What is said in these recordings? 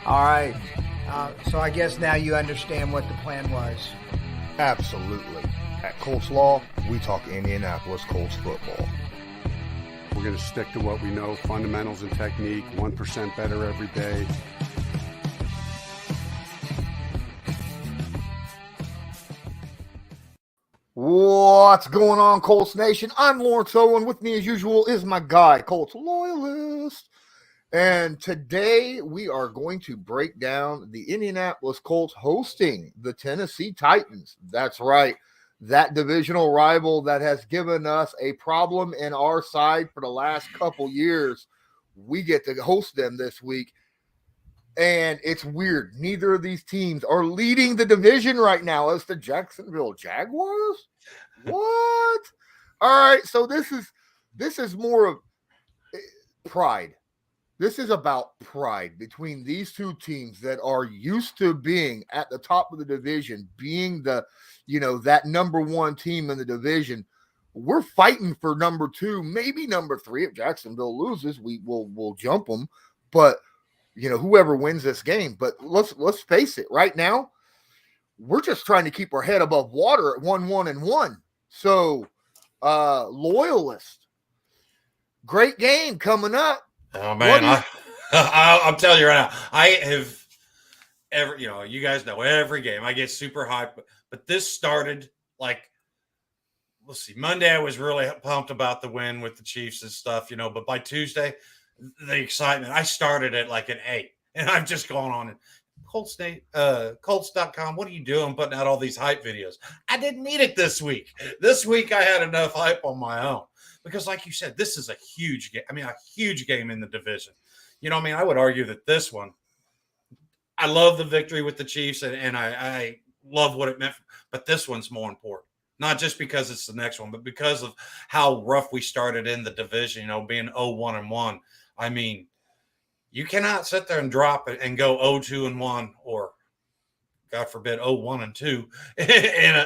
All right. So I guess now you understand what the plan was. Absolutely. At Colts Law, we talk Indianapolis Colts football. We're going to stick to what we know, fundamentals and technique, 1% better every day. What's going on, Colts Nation? I'm Lawrence Owen. With me, as usual, is my guy, Colts Loyalist. And today we are going to break down the Indianapolis Colts hosting the Tennessee Titans. That's right. That divisional rival that has given us a problem in our side for the last couple years. We get to host them this week. And it's weird. Neither of these teams are leading the division right now. It's the Jacksonville Jaguars. What? All right. So this is more of pride. This is about pride between these two teams that are used to being at the top of the division, being that number one team in the division. We're fighting for number two, maybe number three. If Jacksonville loses, we'll jump them. But whoever wins this game. But let's face it, right now, we're just trying to keep our head above water at 1-1-1. So Loyalist. Great game coming up. Oh man, I'm telling you right now, I have you guys know every game I get super hyped, but this started like, let's see, Monday I was really pumped about the win with the Chiefs and stuff, but by Tuesday, the excitement, I started at like an 8, and I've just gone on and Colts.com, what are you doing putting out all these hype videos? I didn't need it this week. This week I had enough hype on my own. Because like you said, this is a huge game. A huge game in the division. I would argue that this one, I love the victory with the Chiefs, and I love what it meant. But this one's more important. Not just because it's the next one, but because of how rough we started in the division, being 0-1-1. You cannot sit there and drop it and go 0-2-1 or, God forbid, 0-1-2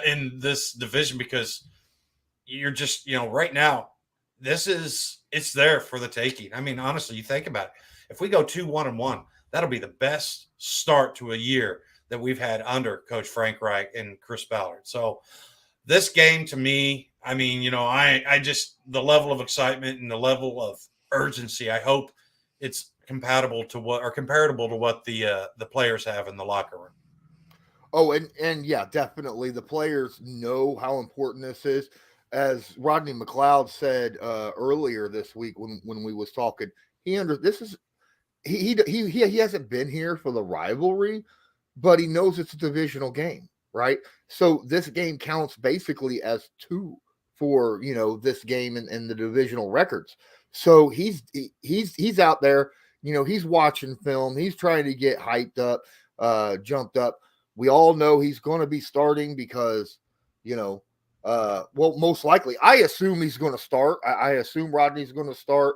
in this division, because you're just, right now, it's there for the taking. Honestly, you think about it. If we go 2-1-1, that'll be the best start to a year that we've had under Coach Frank Reich and Chris Ballard. So this game to me, I just, the level of excitement and the level of urgency, I hope it's comparable to what the players have in the locker room. Oh, and yeah, definitely. The players know how important this is. As Rodney McLeod said earlier this week when we was talking, he hasn't been here for the rivalry, but he knows it's a divisional game, right? So this game counts basically as 2 for this game and the divisional records. So he's out there, he's watching film, he's trying to get hyped up, jumped up. We all know he's going to be starting because most likely, I assume he's going to start. I assume Rodney's going to start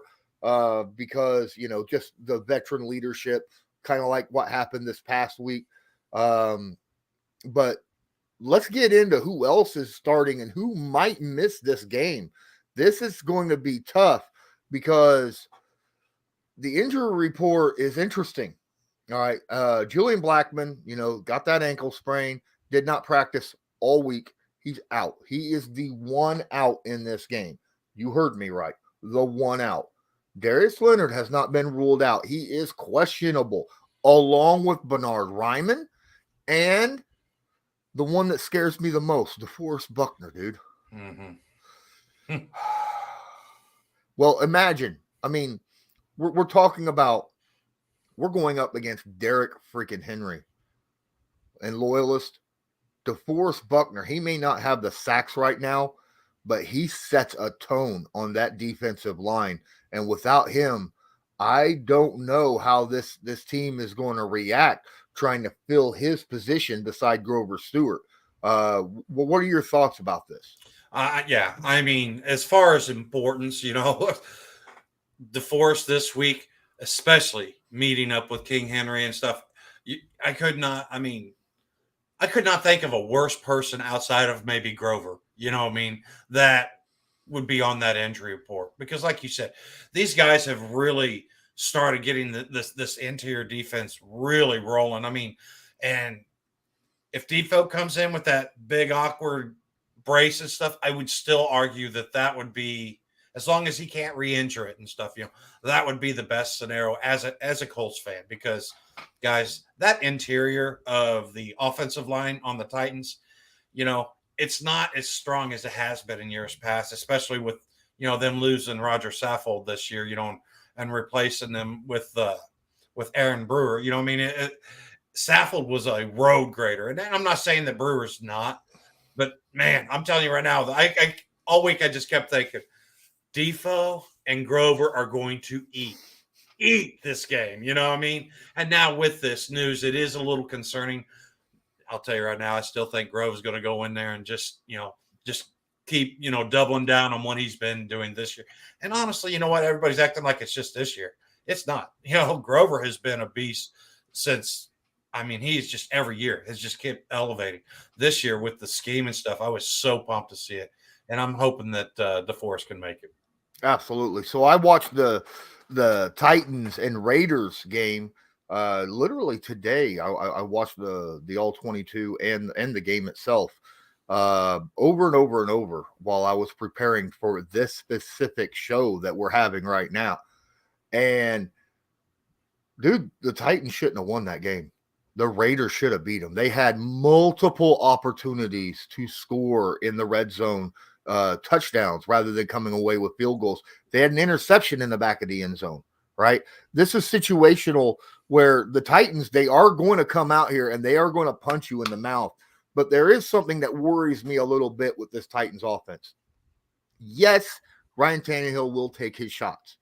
because, just the veteran leadership, kind of like what happened this past week. But let's get into who else is starting and who might miss this game. This is going to be tough because the injury report is interesting. All right. Julian Blackman, got that ankle sprain, did not practice all week. He's out. He is the one out in this game. You heard me right. The one out. Darius Leonard has not been ruled out. He is questionable, along with Bernard Ryman and the one that scares me the most, DeForest Buckner, dude. Mm-hmm. Well, imagine. We're talking about, we're going up against Derrick freaking Henry and Loyalist. DeForest Buckner, he may not have the sacks right now, but he sets a tone on that defensive line. And without him, I don't know how this team is going to react trying to fill his position beside Grover Stewart. What are your thoughts about this? Yeah, as far as importance, DeForest this week, especially meeting up with King Henry and stuff, I could not think of a worse person outside of maybe Grover, that would be on that injury report. Because like you said, these guys have really started getting this interior defense really rolling. I mean, and if Defoe comes in with that big awkward brace and stuff, I would still argue that would be, as long as he can't re-injure it and stuff, that would be the best scenario as a Colts fan, because guys, that interior of the offensive line on the Titans, it's not as strong as it has been in years past, especially with, them losing Roger Saffold this year, and replacing them with Aaron Brewer. You know what I mean? Saffold was a road grader, and I'm not saying that Brewer's not, but man, I'm telling you right now, I all week I just kept thinking Defoe and Grover are going to eat this game. You know what I mean? And now with this news, it is a little concerning. I'll tell you right now, I still think Grove's going to go in there and just keep, doubling down on what he's been doing this year. And honestly, you know what? Everybody's acting like it's just this year. It's not. Grover has been a beast since, he's just every year has just kept elevating. This year with the scheme and stuff, I was so pumped to see it. And I'm hoping that DeForest can make it. Absolutely. So I watched the Titans and Raiders game literally today. I watched the all 22 and the game itself over and over and over while I was preparing for this specific show that we're having right now. And dude, the Titans shouldn't have won that game. The Raiders should have beat them. They had multiple opportunities to score in the red zone, touchdowns rather than coming away with field goals. They had an interception in the back of the end zone, right? This is situational where the Titans, they are going to come out here and they are going to punch you in the mouth. But there is something that worries me a little bit with this Titans offense. Yes, Ryan Tannehill will take his shots,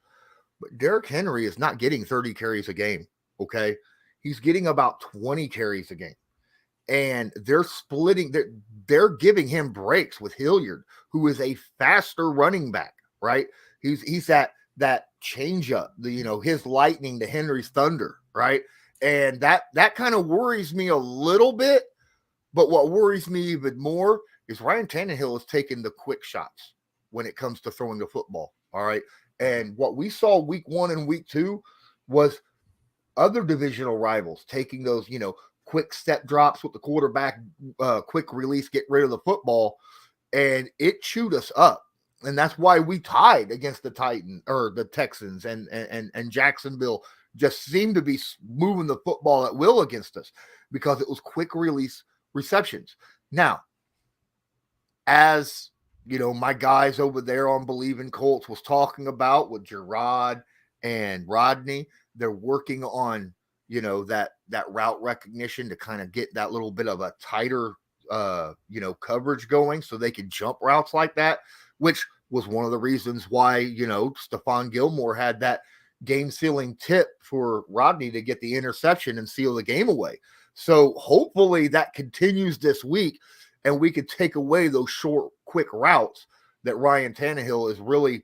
but Derrick Henry is not getting 30 carries a game, okay? He's getting about 20 carries a game. And they're splitting, they're giving him breaks with Hilliard, who is a faster running back, right? He's that changeup, his lightning to Henry's thunder, right? And that kind of worries me a little bit. But what worries me even more is Ryan Tannehill is taking the quick shots when it comes to throwing the football, all right? And what we saw week 1 and week 2 was other divisional rivals taking those, quick step drops with the quarterback, quick release, get rid of the football, and it chewed us up. And that's why we tied against the Texans and Jacksonville just seemed to be moving the football at will against us because it was quick release receptions. Now, as my guys over there on Believe in Colts was talking about with Gerard and Rodney, they're working on, that route recognition to kind of get that little bit of a tighter, coverage going so they can jump routes like that, which was one of the reasons why, Stephon Gilmore had that game-sealing tip for Rodney to get the interception and seal the game away. So hopefully that continues this week and we could take away those short, quick routes that Ryan Tannehill is really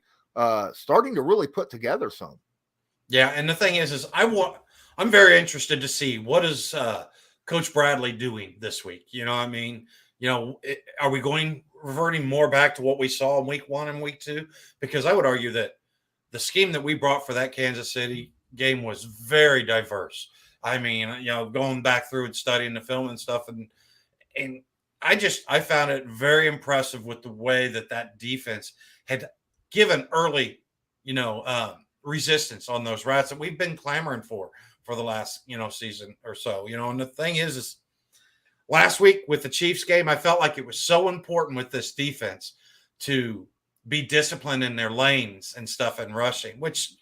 starting to really put together some. Yeah, and the thing is I'm very interested to see what is Coach Bradley doing this week. Are we reverting more back to what we saw in week 1 and week 2? Because I would argue that the scheme that we brought for that Kansas City game was very diverse. Going back through and studying the film and stuff, and I found it very impressive with the way that defense had given early, resistance on those routes that we've been clamoring for the last, season or so, and the thing is last week with the Chiefs game, I felt like it was so important with this defense to be disciplined in their lanes and stuff and rushing, which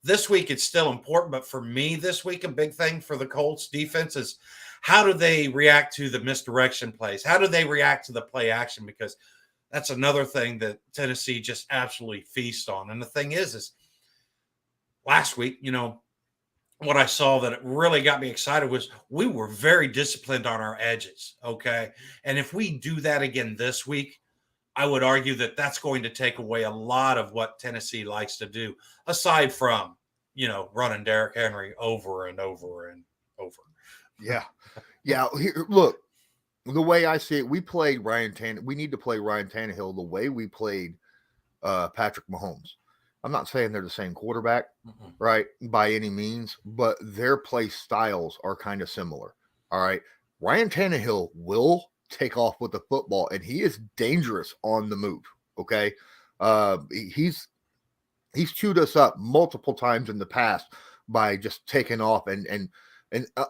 this week it's still important. But for me this week, a big thing for the Colts defense is how do they react to the misdirection plays? How do they react to the play action? Because that's another thing that Tennessee just absolutely feasts on. And the thing is last week, what I saw that it really got me excited was we were very disciplined on our edges. Okay. And if we do that again this week, I would argue that that's going to take away a lot of what Tennessee likes to do, aside from, running Derrick Henry over and over and over. Yeah. Yeah. Here, look, the way I see it, we played Ryan Tannehill. We need to play Ryan Tannehill the way we played Patrick Mahomes. I'm not saying they're the same quarterback, Mm-mm. right, by any means, but their play styles are kind of similar. All right. Ryan Tannehill will take off with the football, and he is dangerous on the move. Okay. He's chewed us up multiple times in the past by just taking off and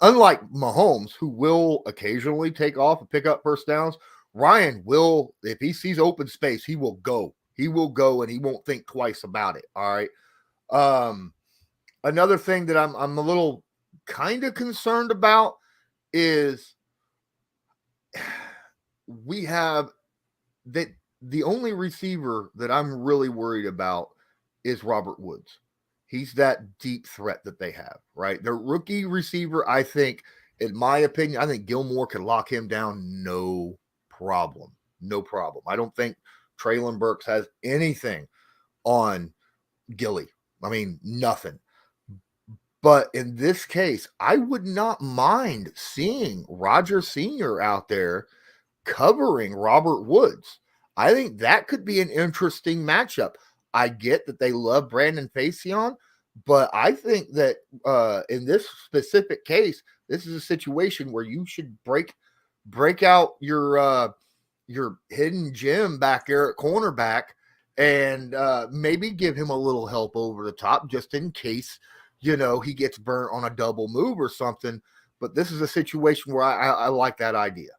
unlike Mahomes, who will occasionally take off and pick up first downs, Ryan will, if he sees open space, he will go. He will go and he won't think twice about it. All right. Another thing that I'm a little kind of concerned about is we have that the only receiver that I'm really worried about is Robert Woods. He's that deep threat that they have, right? Their rookie receiver, I think, in my opinion, I think Gilmore could lock him down no problem. No problem. I don't think Traylon Burks has anything on Gilly. I mean, nothing. But in this case, I would not mind seeing Roger Sr. out there covering Robert Woods. I think that could be an interesting matchup. I get that they love Brandon Facyson, but I think that in this specific case, this is a situation where you should break out your hidden gem back there at cornerback and maybe give him a little help over the top just in case, he gets burnt on a double move or something. But this is a situation where I like that idea.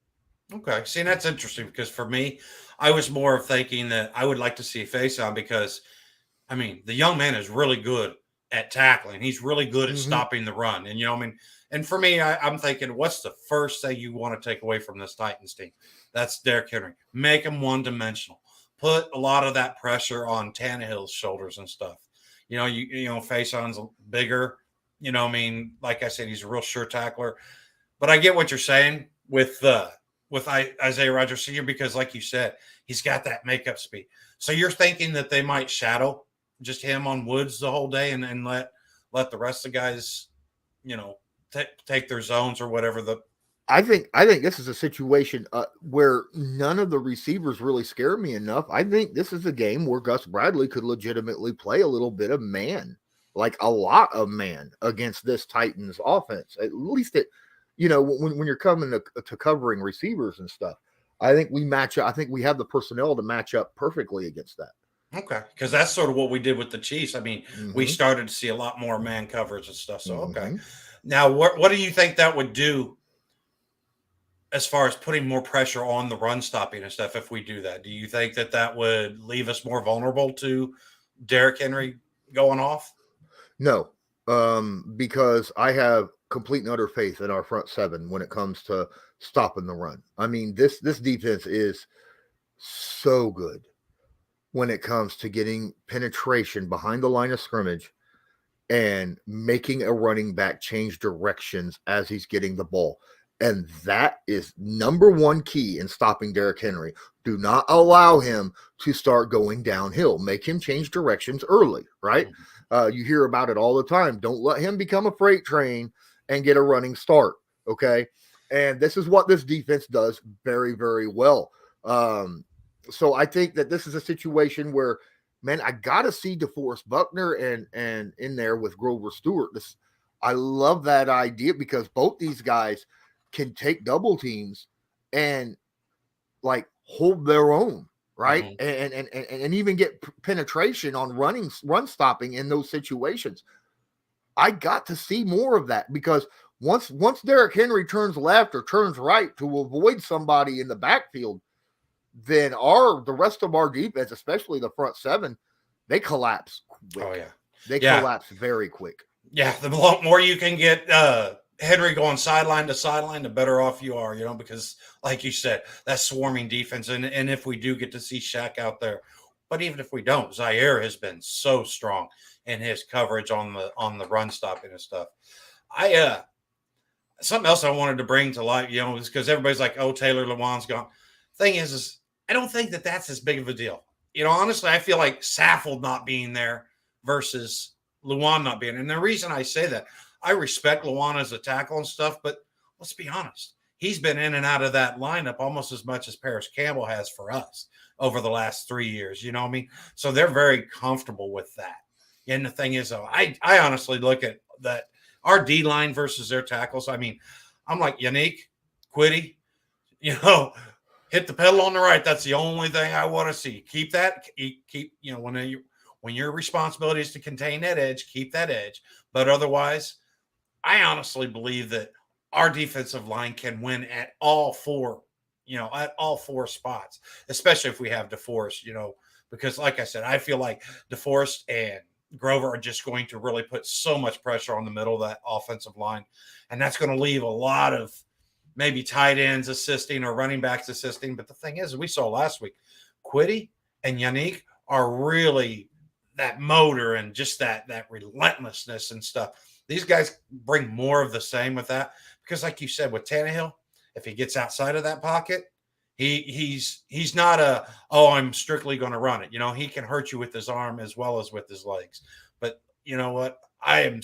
Okay. See, that's interesting because for me, I was more of thinking that I would like to see Facyson because, I mean, the young man is really good at tackling. He's really good at stopping the run. And, and for me, I'm thinking, what's the first thing you want to take away from this Titans team? That's Derrick Henry. Make him one-dimensional. Put a lot of that pressure on Tannehill's shoulders and stuff. Facyon's bigger. Like I said, he's a real sure tackler. But I get what you're saying with Isaiah Rodgers Sr. because, like you said, he's got that makeup speed. So you're thinking that they might shadow just him on Woods the whole day and let the rest of the guys, take their zones or whatever. I think this is a situation where none of the receivers really scare me enough. I think this is a game where Gus Bradley could legitimately play a little bit of man, like a lot of man against this Titans offense. At least when you're coming to covering receivers and stuff, I think we match up. I think we have the personnel to match up perfectly against that. Okay, because that's sort of what we did with the Chiefs. I mean, we started to see a lot more man coverage and stuff. So, okay. Now, what do you think that would do as far as putting more pressure on the run stopping and stuff if we do that? Do you think that would leave us more vulnerable to Derrick Henry going off? No, because I have complete and utter faith in our front seven when it comes to stopping the run. I mean, this defense is so good when it comes to getting penetration behind the line of scrimmage and making a running back change directions as he's getting the ball. And that is number one key in stopping Derrick Henry. Do not allow him to start going downhill. Make him change directions early, right? You hear about it all the time. Don't let him become a freight train and get a running start, okay? And this is what this defense does very, very well. So I think that this is a situation where, man, I got to see DeForest Buckner and in there with Grover Stewart. I love that idea because both these guys can take double teams and like hold their own, right? And even get penetration on run stopping in those situations. I got to see more of that because once Derrick Henry turns left or turns right to avoid somebody in the backfield, then the rest of our defense, especially the front seven, they collapse quick. Oh, yeah. They collapse very quick. Yeah, the more you can get Henry going sideline to sideline, the better off you are, because like you said, that's swarming defense. And if we do get to see Shaq out there, but even if we don't, Zaire has been so strong in his coverage on the run stopping and stuff. Something else I wanted to bring to light, is because everybody's like, oh, Taylor Lewan's gone. Thing is I don't think that's as big of a deal. Honestly, I feel like Saffold not being there versus Lewan not being. And the reason I say that, I respect Lewan as a tackle and stuff, but let's be honest. He's been in and out of that lineup almost as much as Paris Campbell has for us over the last 3 years. You know what I mean? So they're very comfortable with that. And the thing is, though, I honestly look at that our D line versus their tackles. I mean, I'm like Yannick, Kwity, hit the pedal on the right. That's the only thing I want to see. Keep that. Keep when your responsibility is to contain that edge, keep that edge. But otherwise, I honestly believe that our defensive line can win at all four spots, especially if we have DeForest, because like I said, I feel like DeForest and Grover are just going to really put so much pressure on the middle of that offensive line. And that's going to leave a lot of maybe tight ends assisting or running backs assisting. But the thing is, we saw last week, Kwity and Yannick are really that motor and just that relentlessness and stuff. These guys bring more of the same with that because, like you said, with Tannehill, if he gets outside of that pocket, he's not I'm strictly going to run it. He can hurt you with his arm as well as with his legs. But you know what? I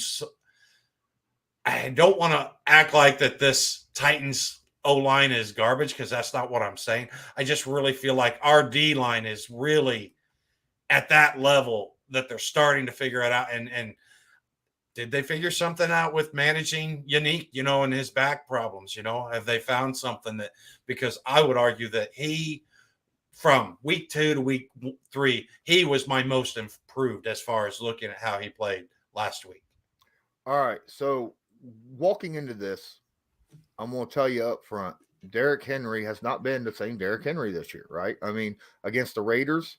don't want to act like that this Titans O-line is garbage because that's not what I'm saying. I just really feel like our D-line is really at that level that they're starting to figure it out. And did they figure something out with managing Yannick, and his back problems? Have they found something that, because I would argue that he, from week 2 to week 3, he was my most improved as far as looking at how he played last week. All right. So walking into this, I'm going to tell you up front, Derrick Henry has not been the same Derrick Henry this year, right? I mean, against the Raiders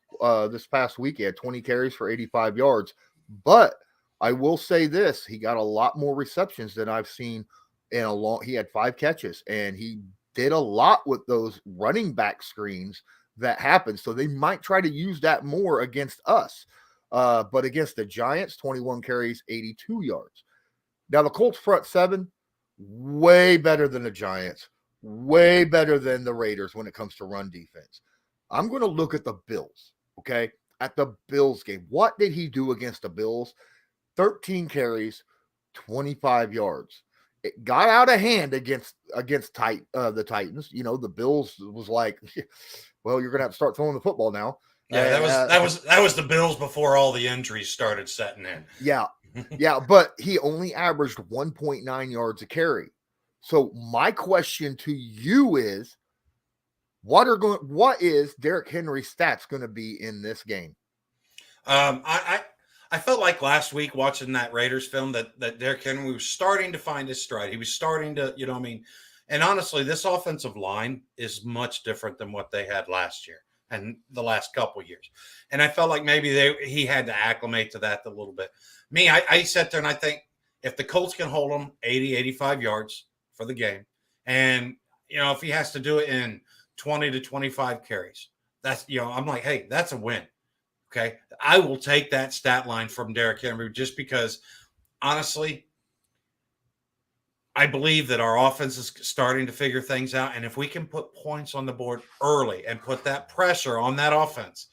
this past week, he had 20 carries for 85 yards. But I will say this, he got a lot more receptions than I've seen in a long – he had 5 catches, and he did a lot with those running back screens that happened. So they might try to use that more against us. But against the Giants, 21 carries, 82 yards. Now, the Colts front 7, way better than the Giants, way better than the Raiders when it comes to run defense. I'm going to look at the Bills, okay? At the Bills game. What did he do against the Bills? 13 carries, 25 yards. It got out of hand against the Titans. The Bills was like, well, you're going to have to start throwing the football now. Yeah, that was the Bills before all the injuries started setting in. Yeah. Yeah, but he only averaged 1.9 yards a carry. So my question to you is, what is Derrick Henry's stats going to be in this game? I felt like last week watching that Raiders film that Derrick Henry was starting to find his stride. He was starting to, and honestly, this offensive line is much different than what they had last year and the last couple years. And I felt like maybe he had to acclimate to that a little bit. I sat there and I think if the Colts can hold him 80, 85 yards for the game, and, if he has to do it in 20 to 25 carries, that's, I'm like, hey, that's a win. Okay. I will take that stat line from Derrick Henry just because, honestly, I believe that our offense is starting to figure things out. And if we can put points on the board early and put that pressure on that offense,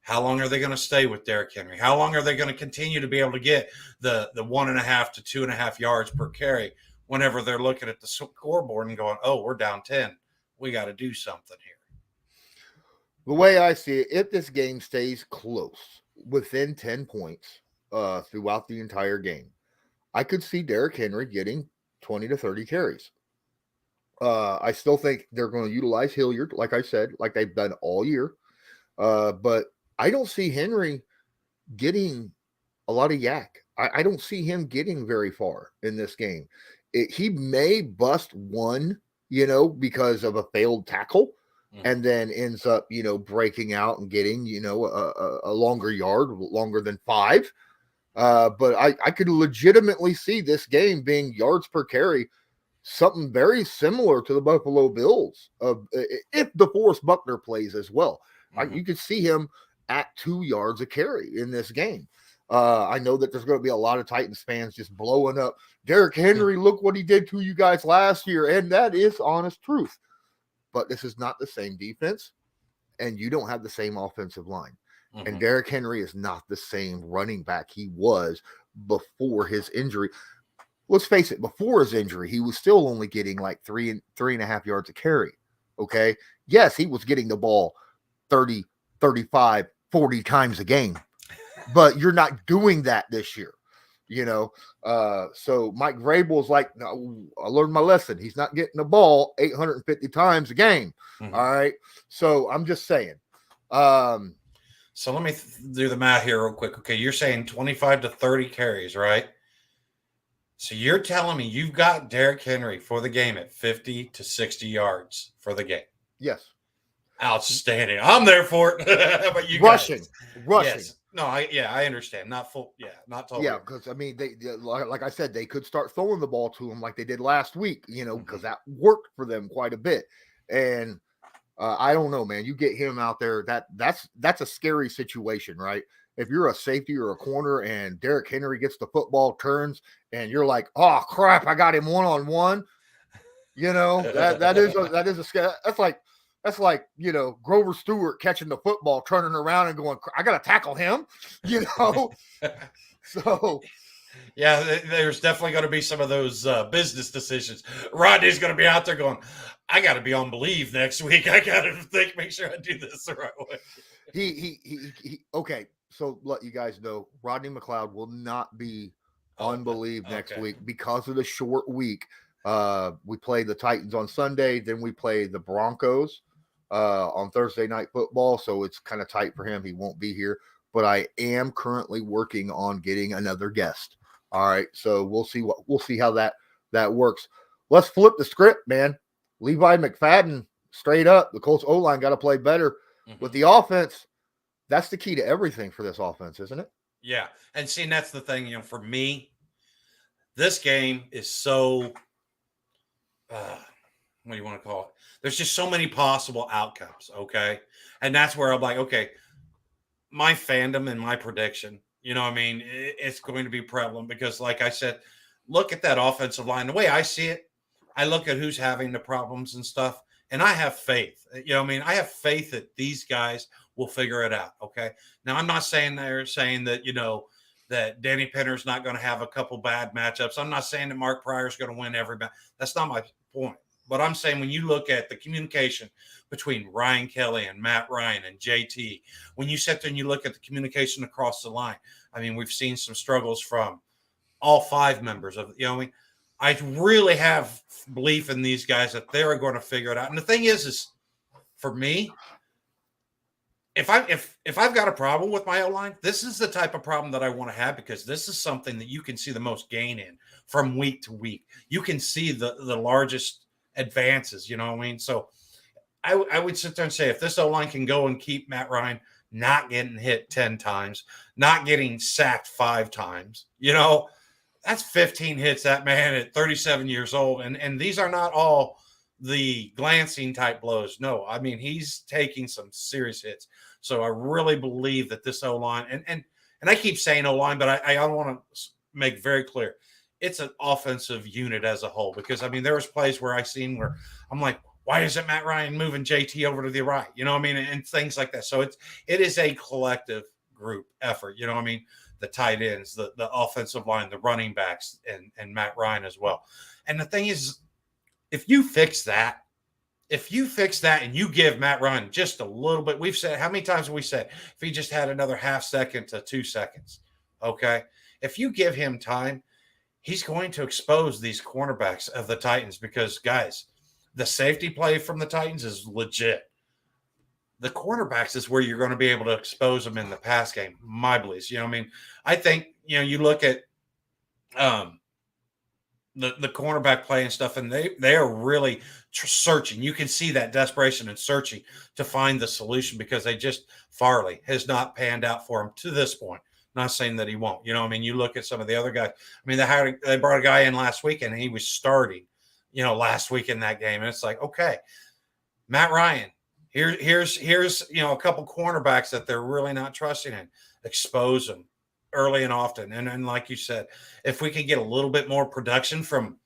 how long are they going to stay with Derrick Henry? How long are they going to continue to be able to get the 1.5 to 2.5 yards per carry whenever they're looking at the scoreboard and going, oh, we're down 10. We got to do something here. The way I see it, if this game stays close, within 10 points throughout the entire game, I could see Derrick Henry getting 20 to 30 carries. I still think they're going to utilize Hilliard, like I said, like they've done all year. But I don't see Henry getting a lot of yak. I don't see him getting very far in this game. He may bust one, because of a failed tackle, and then ends up, breaking out and getting, a longer yard, longer than 5. But I could legitimately see this game being yards per carry, something very similar to the Buffalo Bills, if DeForest Buckner plays as well. You could see him at 2 yards a carry in this game. I know that there's going to be a lot of Titans fans just blowing up. Derrick Henry, look what he did to you guys last year. And that is honest truth. But this is not the same defense, and you don't have the same offensive line. Mm-hmm. And Derrick Henry is not the same running back he was before his injury. Let's face it, before his injury, he was still only getting like 3.5 yards a carry. Okay. Yes, he was getting the ball 30, 35, 40 times a game. but you're not doing that this year. So Mike Vrabel's like, no, I learned my lesson. He's not getting the ball 850 times a game. Mhm. All right. So I'm just saying. So let me do the math here real quick. Okay, you're saying 25 to 30 carries, right? So you're telling me you've got Derrick Henry for the game at 50 to 60 yards for the game. Yes. Outstanding. I'm there for it. But you rushing. Yes. No, I understand. Not full. Yeah, not totally. Yeah, because I mean, they like I said, they could start throwing the ball to him like they did last week. Because that worked for them quite a bit. And I don't know, man. You get him out there. That's a scary situation, right? If you're a safety or a corner and Derrick Henry gets the football, turns, and you're like, oh crap, I got him 1-on-1. That is a scare. That's like Grover Stewart catching the football, turning around and going, I got to tackle him. So. Yeah, there's definitely going to be some of those business decisions. Rodney's going to be out there going, I got to be on believe next week. I got to make sure I do this the right way. He okay. So let you guys know, Rodney McLeod will not be on believe next week because of the short week. We play the Titans on Sunday, then we play the Broncos on Thursday Night Football. So it's kind of tight for him. He won't be here, but I am currently working on getting another guest. All right, so we'll see how that works. Let's flip the script, man. Levi McFadden, straight up, the Colts O-line got to play better with the offense. That's the key to everything for this offense, isn't it? Yeah, and see, that's the thing. For me, this game is so. What do you want to call it? There's just so many possible outcomes. Okay, and that's where I'm like, okay, my fandom and my prediction. It's going to be prevalent because, like I said, look at that offensive line. The way I see it, I look at who's having the problems and stuff, and I have faith. I have faith that these guys will figure it out. Okay. Now, I'm not saying they're saying that, that Danny Penner's not going to have a couple bad matchups. I'm not saying that Mark Pryor's going to win every match. That's not my point. But I'm saying when you look at the communication between Ryan Kelly and Matt Ryan and JT, when you sit there and you look at the communication across the line, we've seen some struggles from all five members of, I really have belief in these guys that they're going to figure it out. And the thing is for me, if I've got a problem with my O-line, this is the type of problem that I want to have because this is something that you can see the most gain in from week to week. You can see the largest advances, So I would sit there and say if this O-line can go and keep Matt Ryan not getting hit 10 times, not getting sacked 5 times, that's 15 hits that man at 37 years old. And these are not all the glancing type blows. No, he's taking some serious hits. So I really believe that this O-line, and I keep saying O-line, but I want to make very clear, it's an offensive unit as a whole. Because, there was plays where I seen where I'm like, why isn't Matt Ryan moving JT over to the right? And things like that. So it is a collective group effort. The tight ends, the offensive line, the running backs, and Matt Ryan as well. And the thing is, if you fix that and you give Matt Ryan just a little bit, we've said, how many times have we said, if he just had another half second to 2 seconds, okay? If you give him time, he's going to expose these cornerbacks of the Titans because, guys, the safety play from the Titans is legit. The cornerbacks is where you're going to be able to expose them in the pass game, my beliefs. I think, you look at the cornerback play and stuff, and they are really searching. You can see that desperation and searching to find the solution because Farley has not panned out for him to this point. Not saying that he won't. You look at some of the other guys. They brought a guy in last week and he was starting, last week in that game. And it's like, okay, Matt Ryan, here's a couple cornerbacks that they're really not trusting in. Expose them early and often. And like you said, if we can get a little bit more production from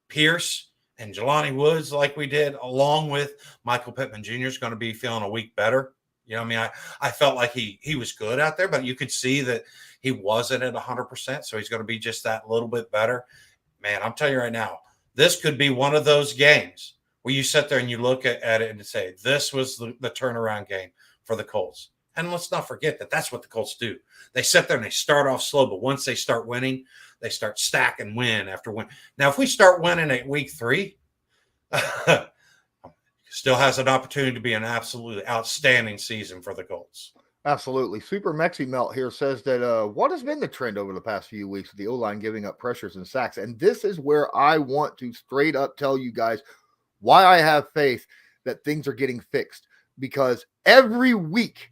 Pierce and Jelani Woods like we did, along with Michael Pittman Jr. is going to be feeling a week better. I felt like he was good out there, but you could see that he wasn't at 100%. So he's going to be just that little bit better. Man, I'm telling you right now, this could be one of those games where you sit there and you look at it and say, this was the turnaround game for the Colts. And let's not forget that that's what the Colts do. They sit there and they start off slow, but once they start winning, they start stacking win after win. Now, if we start winning at week 3, still has an opportunity to be an absolutely outstanding season for the Colts. Absolutely. Super Mexi Melt here says that what has been the trend over the past few weeks with the O-line giving up pressures and sacks? And this is where I want to straight up tell you guys why I have faith that things are getting fixed. Because every week,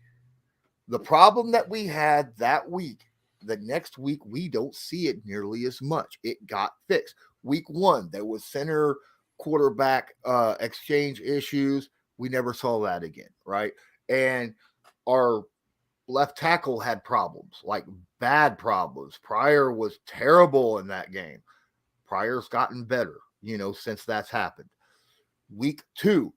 the problem that we had that week, the next week, we don't see it nearly as much. It got fixed. Week 1, there was center quarterback exchange issues. We never saw that again, right? And our left tackle had problems, like bad problems. Pryor was terrible in that game. Pryor's gotten better, since that's happened. Week 2,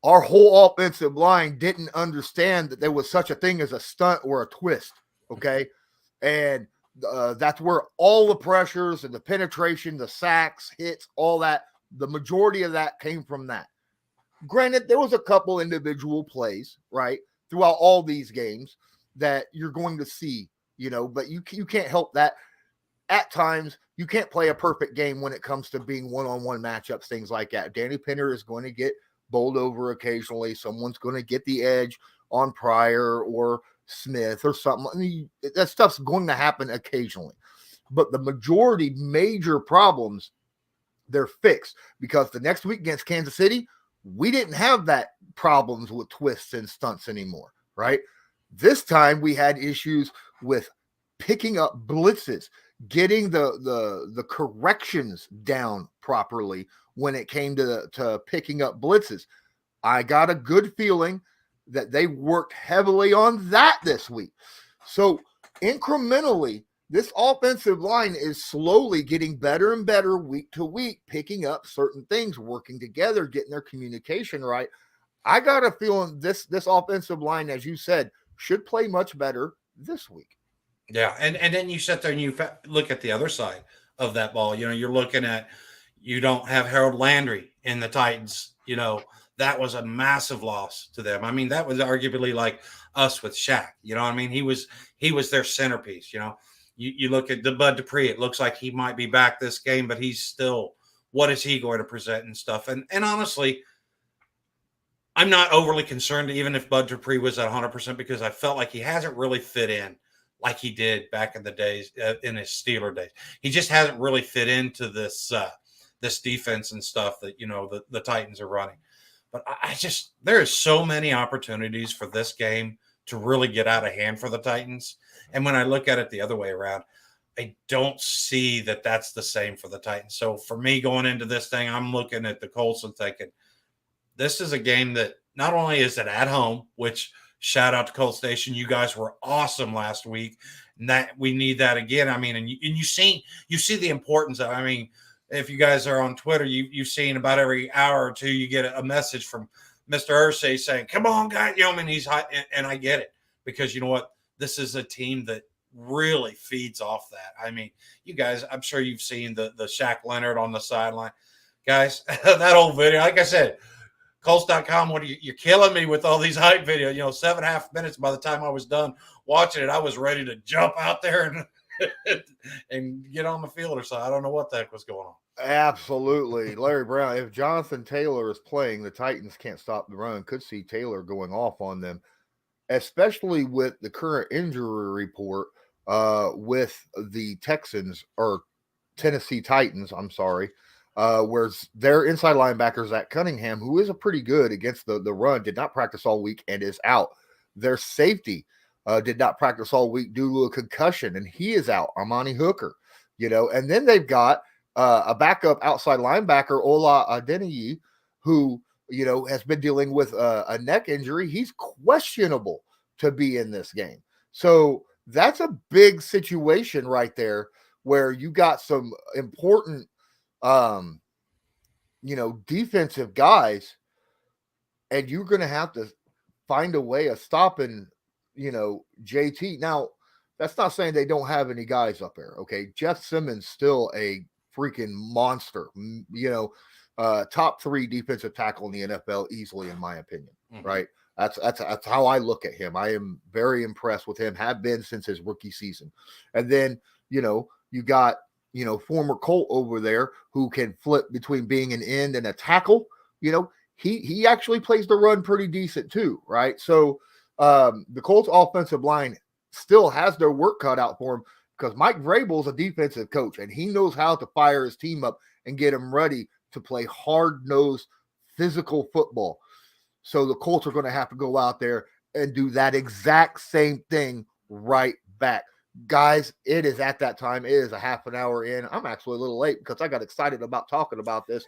our whole offensive line didn't understand that there was such a thing as a stunt or a twist, okay? And that's where all the pressures and the penetration, the sacks, hits, all that, the majority of that came from that. Granted, there was a couple individual plays, right, throughout all these games that you're going to see, but you can't help that. At times, you can't play a perfect game when it comes to being one-on-one matchups, things like that. Danny Pinter is going to get bowled over occasionally. Someone's going to get the edge on Pryor or Smith or something. I mean, that stuff's going to happen occasionally. But the majority major problems, they're fixed because the next week against Kansas City, we didn't have that problems with twists and stunts anymore, right? This time we had issues with picking up blitzes, getting the corrections down properly when it came to picking up blitzes. I got a good feeling that they worked heavily on that this week. So incrementally, this offensive line is slowly getting better and better week to week, picking up certain things, working together, getting their communication right. I got a feeling this offensive line, as you said, should play much better this week. Yeah, and then you sit there and you look at the other side of that ball. You're looking at, you don't have Harold Landry in the Titans. That was a massive loss to them. I mean, that was arguably like us with Shaq. I mean, he was their centerpiece. You look at the Bud Dupree. It looks like he might be back this game, but he's still, what is he going to present and stuff? And honestly, I'm not overly concerned, even if Bud Dupree was at 100%, because I felt like he hasn't really fit in like he did back in the days, in his Steeler days. He just hasn't really fit into this defense and stuff that, the Titans are running. But there is so many opportunities for this game to really get out of hand for the Titans. And when I look at it the other way around, I don't see that that's the same for the Titans. So for me going into this thing, I'm looking at the Colts and thinking, this is a game that not only is it at home, which shout out to Colts Nation, you guys were awesome last week, and that we need that again. I mean, and you see the importance of. I mean, if you guys are on Twitter, you've seen about every hour or two you get a message from Mr. Irsay saying, "Come on, guys!" I mean, he's hot, and I get it because you know what, this is a team that really feeds off that. I mean, you guys, I'm sure you've seen the Shaq Leonard on the sideline, guys. That old video, like I said. Colts.com, you're killing me with all these hype videos. 7.5 minutes. By the time I was done watching it, I was ready to jump out there and get on the field or so. I don't know what the heck was going on. Absolutely. Larry Brown, if Jonathan Taylor is playing, the Titans can't stop the run. Could see Taylor going off on them, especially with the current injury report with the Texans or Tennessee Titans. I'm sorry. Where their inside linebacker, Zach Cunningham, who is a pretty good against the run, did not practice all week and is out. Their safety did not practice all week due to a concussion, and he is out. Armani Hooker, and then they've got a backup outside linebacker, Ola Adeniyi, who, has been dealing with a neck injury. He's questionable to be in this game. So that's a big situation right there where you got some important defensive guys, and you're going to have to find a way of stopping, JT. Now, that's not saying they don't have any guys up there. Okay. Jeff Simmons still a freaking monster, top 3 defensive tackle in the NFL easily, in my opinion. Mm-hmm. Right. That's how I look at him. I am very impressed with him, have been since his rookie season. And then, you got, former Colt over there who can flip between being an end and a tackle. He actually plays the run pretty decent too, right? So the Colts offensive line still has their work cut out for him because Mike Vrabel's a defensive coach and he knows how to fire his team up and get them ready to play hard-nosed, physical football. So the Colts are going to have to go out there and do that exact same thing right back. Guys, it is at that time. It is a half an hour in. I'm actually a little late because I got excited about talking about this.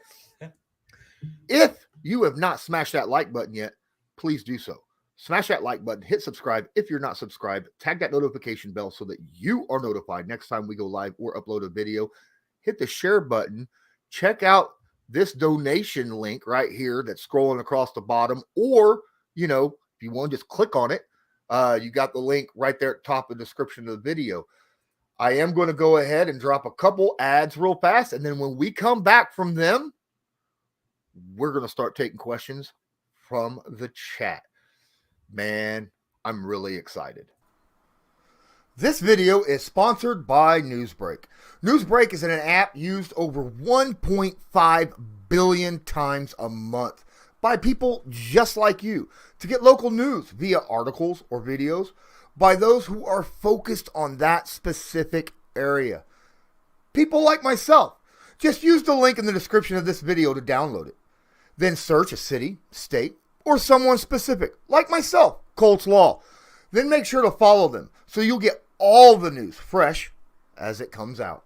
If you have not smashed that like button yet, please do so. Smash that like button, hit subscribe. If you're not subscribed, tag that notification bell so that you are notified next time we go live or upload a video. Hit the share button. Check out this donation link right here that's scrolling across the bottom, or if you want to just click on it, you got the link right there at the top of the description of the video. I am going to go ahead and drop a couple ads real fast, and then when we come back from them, we're going to start taking questions from the chat. Man, I'm really excited. This video is sponsored by Newsbreak. Newsbreak is an app used over 1.5 billion times a month by people just like you to get local news via articles or videos by those who are focused on that specific area. People like myself. Just use the link in the description of this video to download it. Then search a city, state, or someone specific, like myself, Colts Law. Then make sure to follow them so you'll get all the news fresh as it comes out.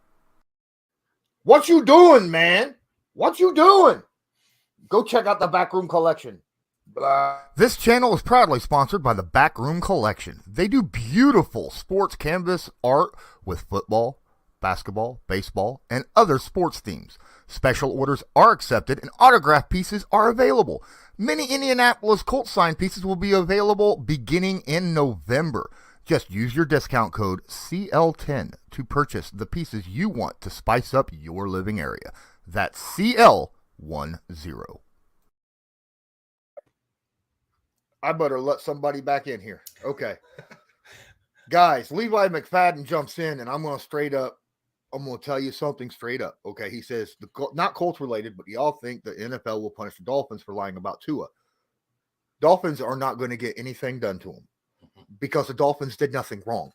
What you doing, man? What you doing? Go check out the Backroom Collection. Blah. This channel is proudly sponsored by the Backroom Collection. They do beautiful sports canvas art with football, basketball, baseball, and other sports themes. Special orders are accepted and autograph pieces are available. Many Indianapolis Colts signed pieces will be available beginning in November. Just use your discount code CL10 to purchase the pieces you want to spice up your living area. That's CL10. I better let somebody back in here. Okay. Guys, Levi McFadden jumps in, and I'm going to tell you something straight up. Okay. He says, not Colts related, but y'all think the NFL will punish the Dolphins for lying about Tua. Dolphins are not going to get anything done to them because the Dolphins did nothing wrong.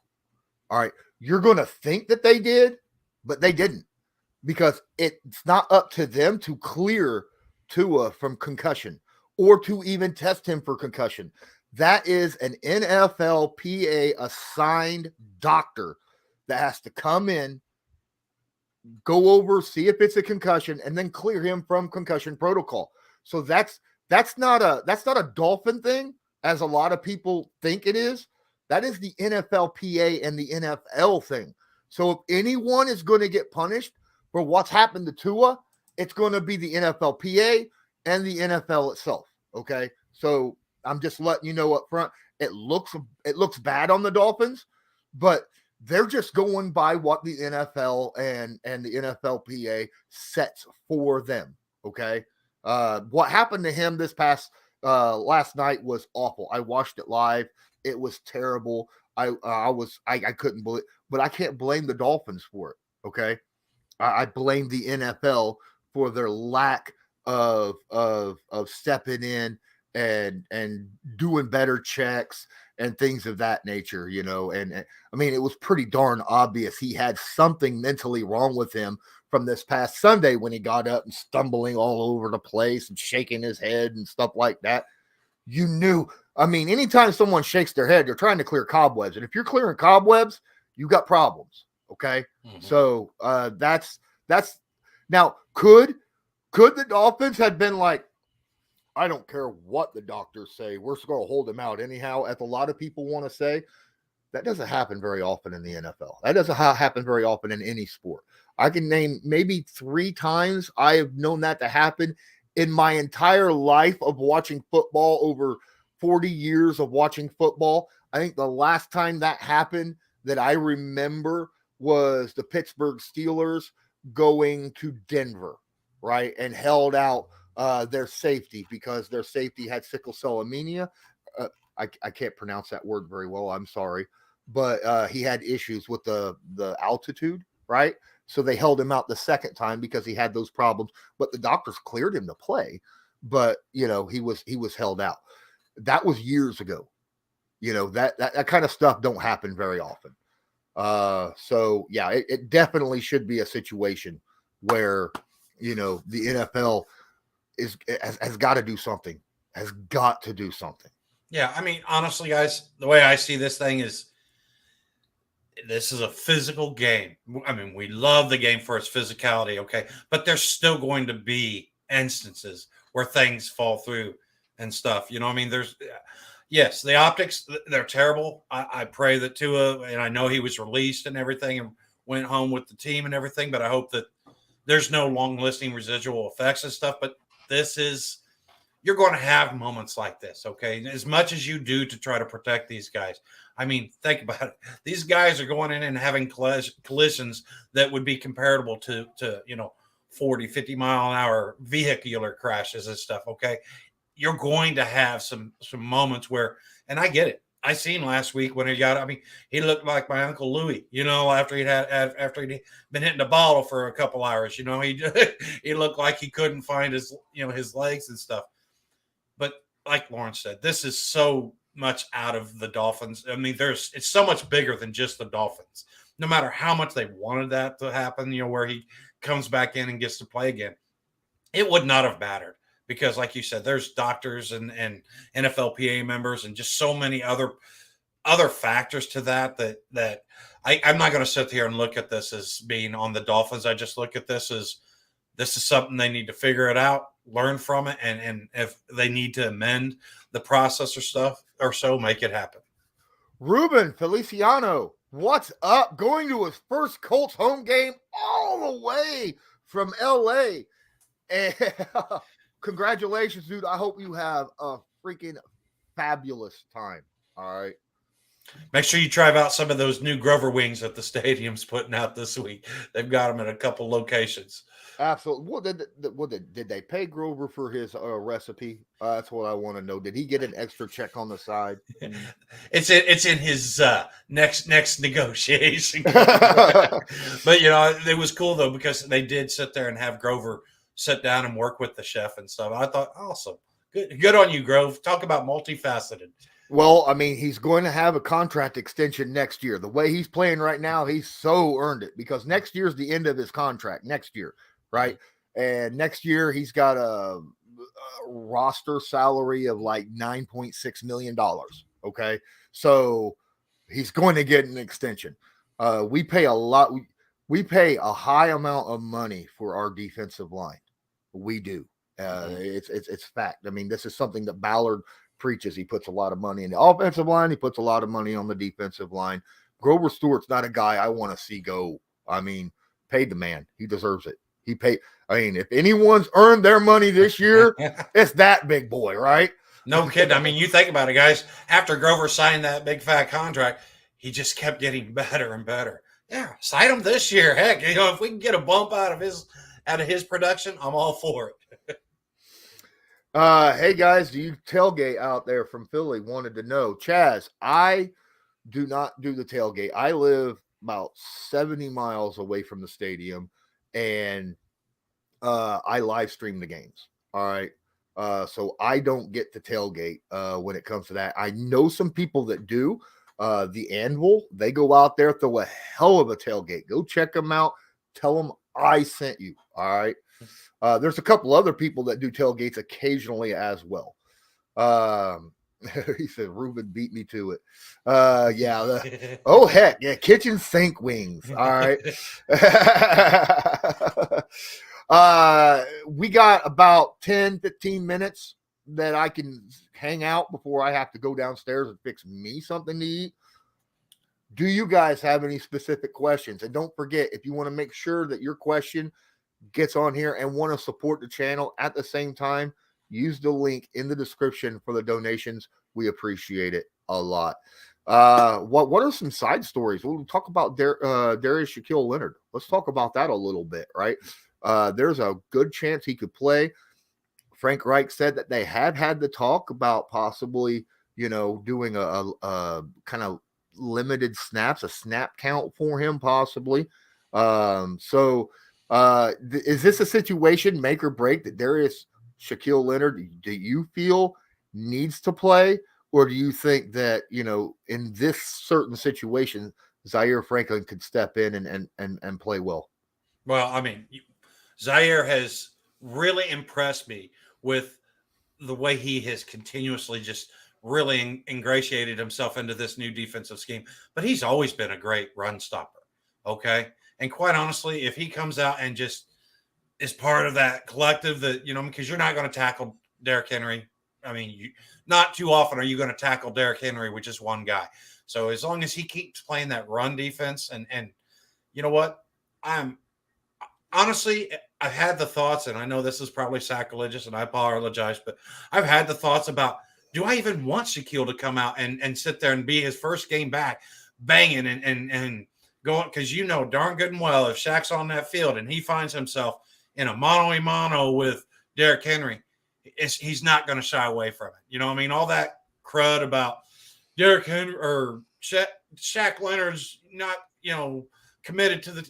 All right. You're going to think that they did, but they didn't, because it's not up to them to clear Tua from concussion or to even test him for concussion. That is an NFLPA assigned doctor that has to come in, go over, see if it's a concussion, and then clear him from concussion protocol. So that's not a Dolphin thing, as a lot of people think it is. That is the NFLPA and the NFL thing. So if anyone is going to get punished for what's happened to Tua, it's going to be the NFLPA and the NFL itself. Okay, so I'm just letting you know up front. It looks bad on the Dolphins, but they're just going by what the NFL and the NFLPA sets for them. Okay. What happened to him this past last night was awful. I watched it live. It was terrible. I couldn't believe, but I can't blame the Dolphins for it. Okay. I blame the NFL for their lack of stepping in and doing better checks and things of that nature, and I mean, it was pretty darn obvious he had something mentally wrong with him from this past Sunday when he got up and stumbling all over the place and shaking his head and stuff like that. You knew, I mean, anytime someone shakes their head, they're trying to clear cobwebs. And if you're clearing cobwebs, you got problems. Okay. Mm-hmm. So that's now could the Dolphins have been like, I don't care what the doctors say, we're just going to hold him out anyhow, as a lot of people want to say? That doesn't happen very often in the NFL. That doesn't happen very often in any sport. I can name maybe 3 times I have known that to happen in my entire life of watching football, over 40 years of watching football. I think the last time that happened that I remember was the Pittsburgh Steelers going to Denver, right, and held out their safety because their safety had sickle cell anemia. I can't pronounce that word very well. I'm sorry, but he had issues with the altitude, right? So they held him out the second time because he had those problems. But the doctors cleared him to play, but he was held out. That was years ago. That kind of stuff don't happen very often. So yeah, it definitely should be a situation where the NFL has got to do something. Has got to do something. Yeah, I mean, honestly, guys, the way I see this thing is this is a physical game. I mean, we love the game for its physicality, okay? But there's still going to be instances where things fall through and stuff. I mean, yes, the optics, they're terrible. I pray that Tua, and I know he was released and everything and went home with the team and everything, but I hope that there's no long-lasting residual effects and stuff. But you're going to have moments like this, okay? As much as you do to try to protect these guys. I mean, think about it. These guys are going in and having collisions that would be comparable to 40, 50 mile an hour vehicular crashes and stuff, okay? You're going to have some moments where, and I get it. I seen last week when he looked like my Uncle Louie, after he'd been hitting the bottle for a couple hours, he looked like he couldn't find his legs and stuff. But like Lawrence said, this is so much out of the Dolphins. I mean, it's so much bigger than just the Dolphins. No matter how much they wanted that to happen, where he comes back in and gets to play again, it would not have mattered because, like you said, there's doctors and NFLPA members and just so many other factors to that I'm not going to sit here and look at this as being on the Dolphins. I just look at this as this is something they need to figure it out, learn from it, and if they need to amend the process or stuff or so, make it happen. Ruben Feliciano, what's up? Going to his first Colts home game all the way from LA. And congratulations, dude. I hope you have a freaking fabulous time. All right. Make sure you try out some of those new Grover wings that the stadium's putting out this week. They've got them at a couple locations. Absolutely. Did they pay Grover for his recipe? That's what I want to know. Did he get an extra check on the side? It's in his next negotiation. But it was cool though because they did sit there and have Grover sit down and work with the chef and stuff. I thought, awesome, good on you, Grove. Talk about multifaceted. Well, I mean, he's going to have a contract extension next year. The way he's playing right now, he's so earned it because next year's the end of his contract. Next year. Right. And next year he's got a roster salary of like $9.6 million. Okay. So he's going to get an extension. We pay a lot. We pay a high amount of money for our defensive line. We do. It's fact. I mean, this is something that Ballard preaches. He puts a lot of money in the offensive line. He puts a lot of money on the defensive line. Grover Stewart's not a guy I want to see go. I mean, paid the man. He deserves it. If anyone's earned their money this year, it's that big boy, right? No kidding. I mean, you think about it, guys. After Grover signed that big fat contract, he just kept getting better and better. Yeah, sign him this year. Heck, if we can get a bump out of his production, I'm all for it. Hey guys, do you tailgate out there from Philly? Wanted to know. Chaz, I do not do the tailgate. I live about 70 miles away from the stadium. And I live stream the games. All right. So I don't get to tailgate when it comes to that. I know some people that do. The Anvil, they go out there, throw a hell of a tailgate. Go check them out. Tell them I sent you. All right. There's a couple other people that do tailgates occasionally as well. He said, Ruben beat me to it. Yeah. Oh, heck. Yeah. Kitchen sink wings. All right. We got about 10, 15 minutes that I can hang out before I have to go downstairs and fix me something to eat. Do you guys have any specific questions? And don't forget, if you want to make sure that your question gets on here and want to support the channel at the same time, use the link in the description for the donations. We appreciate it a lot. What are some side stories? We'll talk about Darius Shaquille Leonard. Let's talk about that a little bit, right? There's a good chance he could play. Frank Reich said that they had the talk about possibly, doing a kind of limited snaps, a snap count for him possibly. Is this a situation, make or break, that Darius Shaquille Leonard, do you feel needs to play? Or do you think that, in this certain situation, Zaire Franklin could step in and play well? Well, I mean, Zaire has really impressed me with the way he has continuously just really ingratiated himself into this new defensive scheme. But he's always been a great run stopper. Okay. And quite honestly, if he comes out and just is part of that collective that, because you're not going to tackle Derrick Henry. I mean, not too often are you going to tackle Derrick Henry with just one guy. So as long as he keeps playing that run defense and you know what? Honestly, I've had the thoughts, and I know this is probably sacrilegious, and I apologize, but I've had the thoughts about, do I even want Shaquille to come out and sit there and be his first game back, banging and going? Because darn good and well, if Shaq's on that field and he finds himself in a mano-a-mano with Derrick Henry, he's not going to shy away from it. You know what I mean? All that crud about Derrick Henry or Shaq Leonard's not, committed to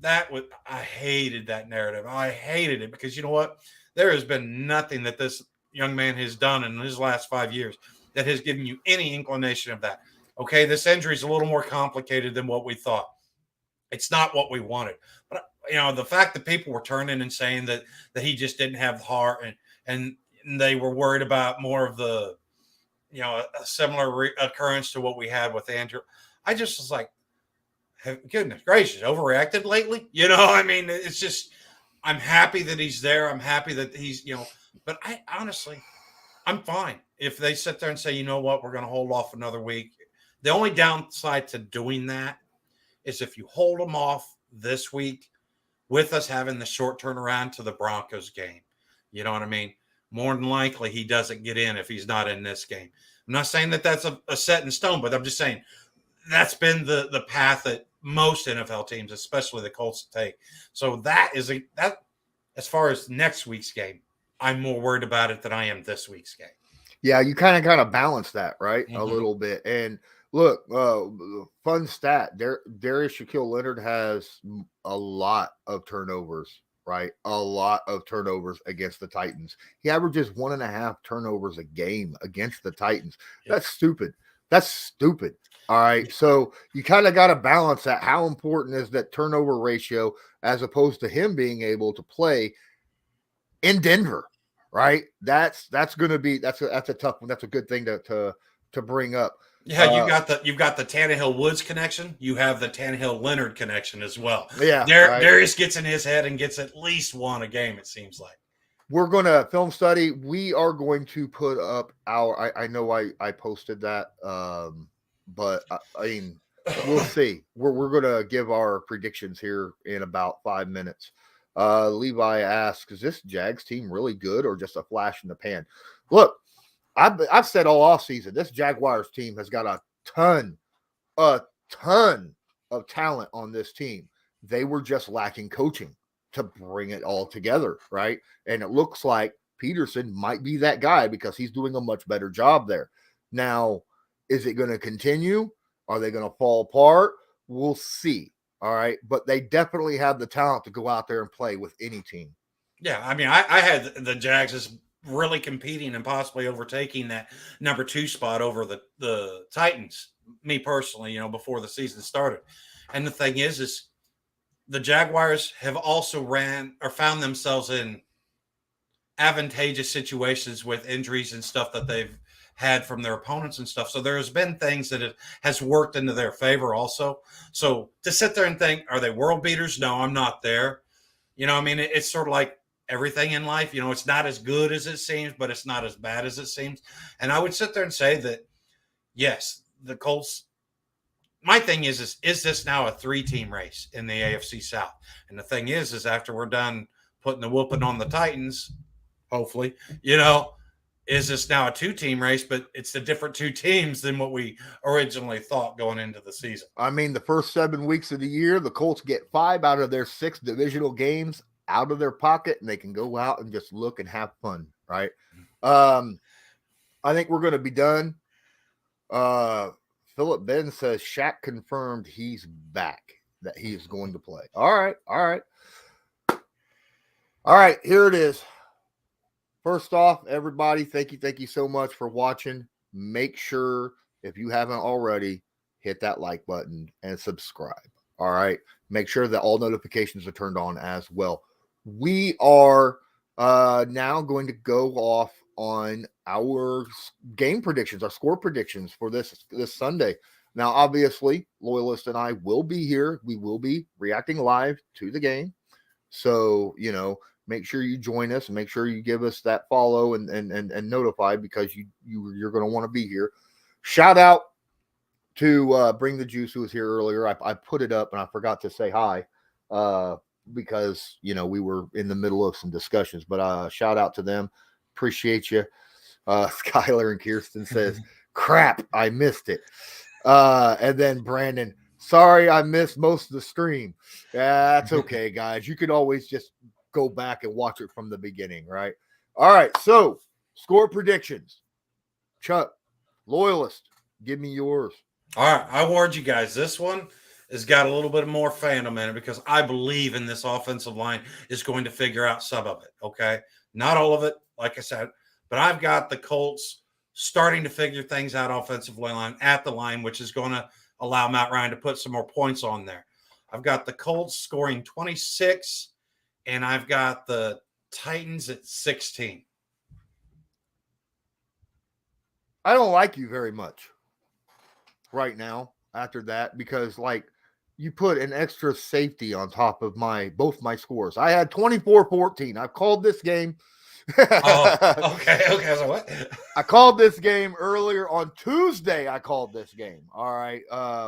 I hated that narrative. I hated it because you know what? There has been nothing that this young man has done in his last 5 years that has given you any inclination of that. Okay, this injury is a little more complicated than what we thought. It's not what we wanted. But, the fact that people were turning and saying that he just didn't have the heart and they were worried about more of the, a similar occurrence to what we had with Andrew. I just was like, goodness gracious, overreacted lately. It's just, I'm happy that he's there. I'm happy that he's, but I honestly, I'm fine if they sit there and say, you know what, we're going to hold off another week. The only downside to doing that is if you hold him off this week with us having the short turnaround to the Broncos game. You know what I mean? More than likely he doesn't get in if he's not in this game. I'm not saying that that's a set in stone, but I'm just saying that's been the path that most NFL teams, especially the Colts, take. So that is that as far as next week's game, I'm more worried about it than I am this week's game. Yeah, you kind of balance that, right? Mm-hmm. A little bit. And look, fun stat, Darius Shaquille Leonard has a lot of turnovers, right? A lot of turnovers against the Titans. He averages 1.5 turnovers a game against the Titans. Yep. That's stupid. All right. So you kind of got to balance that. How important is that turnover ratio as opposed to him being able to play in Denver, right? That's going to be, that's a tough one. That's a good thing to bring up. Yeah. You've got the Tannehill Woods connection. You have the Tannehill Leonard connection as well. Yeah. Right. Darius gets in his head and gets at least one a game, it seems like. We're going to film study. We are going to put up I know I posted that, but I mean, we'll see. We're going to give our predictions here in about 5 minutes. Levi asks, is this Jags team really good or just a flash in the pan? Look, I've said all off season, this Jaguars team has got a ton of talent on this team. They were just lacking coaching to bring it all together, right? And it looks like Peterson might be that guy because he's doing a much better job there. Now, is it going to continue? Are they going to fall apart? We'll see. All right. But they definitely have the talent to go out there and play with any team. Yeah. I mean, I had the Jags as really competing and possibly overtaking that number 2 spot over the Titans, me personally, before the season started. And the thing is the Jaguars have also found themselves in advantageous situations with injuries and stuff that they've had from their opponents and stuff. So there's been things that has worked into their favor also. So to sit there and think, are they world beaters? No, I'm not there. It's sort of like everything in life. It's not as good as it seems, but it's not as bad as it seems. And I would sit there and say that, yes, the Colts, my thing is this now a 3-team race in the AFC South? And the thing is after we're done putting the whooping on the Titans, hopefully, is this now a 2-team race, but it's a different 2 teams than what we originally thought going into the season. I mean, the first 7 weeks of the year, the Colts get 5 out of their 6 divisional games out of their pocket, and they can go out and just look and have fun, right? I think we're going to be done. Philip Ben says Shaq confirmed he's back, that he is going to play. All right. Here it is. First off, everybody, thank you so much for watching. Make sure, if you haven't already, hit that like button and subscribe. All right. Make sure that all notifications are turned on as well. We are now going to go off on our game predictions, our score predictions for this Sunday. Now, obviously, Loyalist and I will be here. We will be reacting live to the game. So, make sure you join us and make sure you give us that follow and notify, because you're going to want to be here. Shout out to Bring the Juice, who was here earlier. I put it up and I forgot to say hi because, we were in the middle of some discussions, but shout out to them. Appreciate you. Skylar and Kirsten says, crap, I missed it. And then Brandon, sorry, I missed most of the stream. That's okay, guys. You could always just go back and watch it from the beginning, right? All right, so score predictions. Chuck, Loyalist, give me yours. All right, I warned you guys. This one has got a little bit more phantom in it because I believe in this offensive line is going to figure out some of it, okay? Not all of it, like I said, but I've got the Colts starting to figure things out offensive line at the line, which is going to allow Matt Ryan to put some more points on there. I've got the Colts scoring 26, and I've got the Titans at 16. I don't like you very much right now after that, because you put an extra safety on top of both my scores. I had 24-14. I've called this game. Oh, okay. So what? I called this game earlier on Tuesday. I called this game. All right.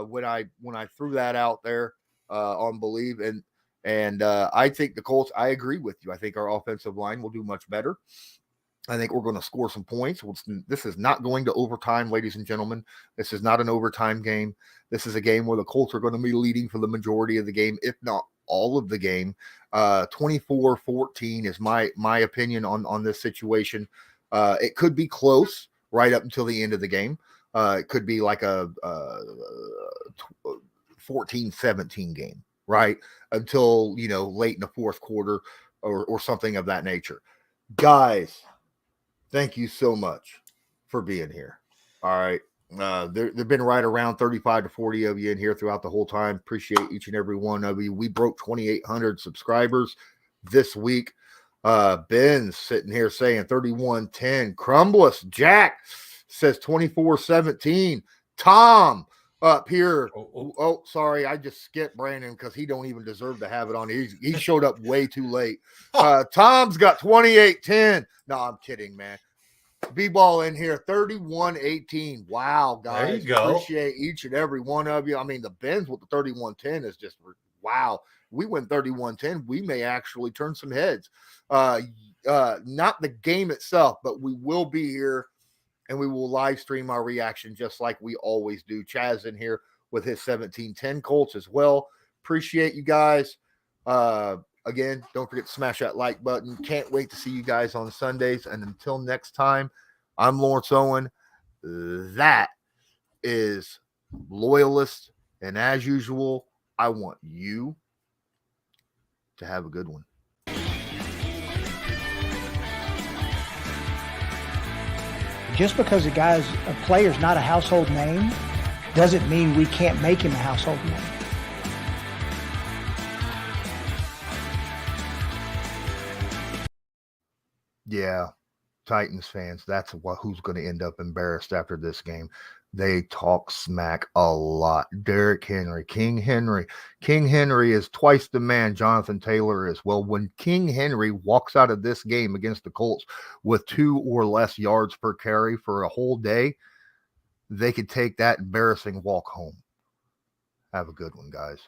When I threw that out there on Believe, and I think the Colts, I agree with you. I think our offensive line will do much better. I think we're going to score some points. This is not going to overtime, ladies and gentlemen. This is not an overtime game. This is a game where the Colts are going to be leading for the majority of the game, if not all of the game. 24-14 is my opinion on this situation. It could be close right up until the end of the game. It could be like a 14-17 game, right? Until, late in the fourth quarter or something of that nature. Guys, thank you so much for being here. All right. There've been right around 35 to 40 of you in here throughout the whole time. Appreciate each and every one of you. We broke 2,800 subscribers this week. Ben's sitting here saying 31-10. Crumbless Jack says 24-17. Tom up here. Oh, sorry. I just skipped Brandon because he don't even deserve to have it on. He showed up way too late. Tom's got 28-10. No, I'm kidding, man. B-ball in here, 31-18. Wow, guys. There you go. Appreciate each and every one of you. I mean, the Benz with the 31-10 is just, wow. We win 31-10. We may actually turn some heads. Not the game itself, but we will be here and we will live stream our reaction just like we always do. Chaz in here with his 17-10 Colts as well. Appreciate you guys. Again, don't forget to smash that like button. Can't wait to see you guys on Sundays. And until next time, I'm Lawrence Owen. That is Loyalist. And as usual, I want you to have a good one. Just because a player's not a household name doesn't mean we can't make him a household name. Yeah, Titans fans, that's who's going to end up embarrassed after this game. They talk smack a lot. Derrick Henry, King Henry. King Henry is twice the man Jonathan Taylor is. Well, when King Henry walks out of this game against the Colts with 2 or less yards per carry for a whole day, they could take that embarrassing walk home. Have a good one, guys.